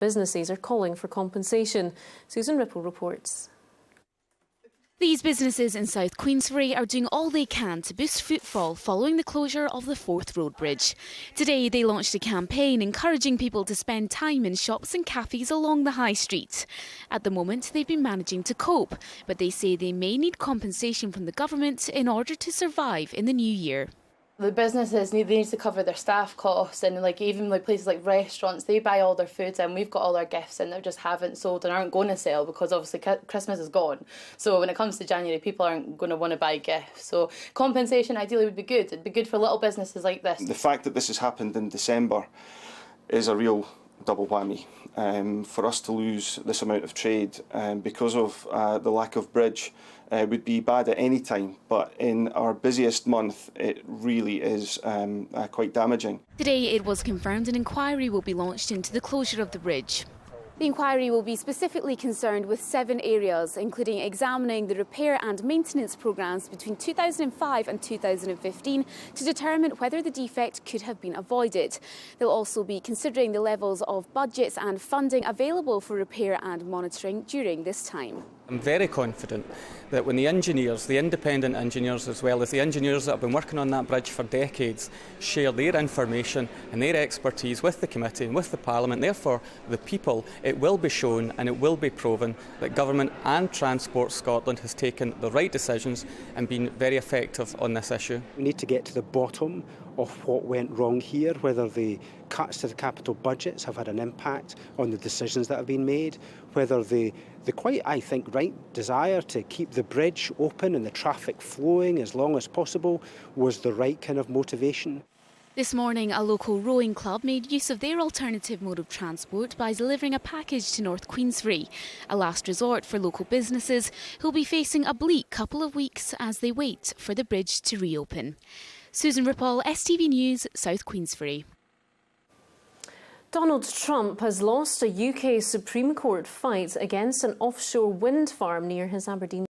Businesses are calling for compensation. Susan Ripple reports. These businesses in South Queensferry are doing all they can to boost footfall following the closure of the Forth Road Bridge. Today they launched a campaign encouraging people to spend time in shops and cafes along the high street. At the moment they've been managing to cope, but they say they may need compensation from the government in order to survive in the new year. The businesses need to cover their staff costs, and even places like restaurants, they buy all their foods in. We've got all our gifts in that just haven't sold and aren't going to sell because obviously Christmas is gone. So when it comes to January, people aren't going to want to buy gifts. So compensation ideally would be good. It'd be good for little businesses like this. The fact that this has happened in December is a real double whammy. For us to lose this amount of trade because of the lack of bridge would be bad at any time, but in our busiest month it really is quite damaging. Today it was confirmed an inquiry will be launched into the closure of the bridge. The inquiry will be specifically concerned with 7 areas, including examining the repair and maintenance programmes between 2005 and 2015 to determine whether the defect could have been avoided. They'll also be considering the levels of budgets and funding available for repair and monitoring during this time. I'm very confident that when the engineers, the independent engineers as well as the engineers that have been working on that bridge for decades, share their information and their expertise with the committee and with the Parliament, therefore the people, it will be shown and it will be proven that Government and Transport Scotland has taken the right decisions and been very effective on this issue. We need to get to the bottom of what went wrong here, whether the cuts to the capital budgets have had an impact on the decisions that have been made, whether the quite, I think, right desire to keep the bridge open and the traffic flowing as long as possible was the right kind of motivation. This morning, a local rowing club made use of their alternative mode of transport by delivering a package to North Queensferry, a last resort for local businesses who'll be facing a bleak couple of weeks as they wait for the bridge to reopen. Susan Ripple, STV News, South Queensferry. Donald Trump has lost a UK Supreme Court fight against an offshore wind farm near his Aberdeen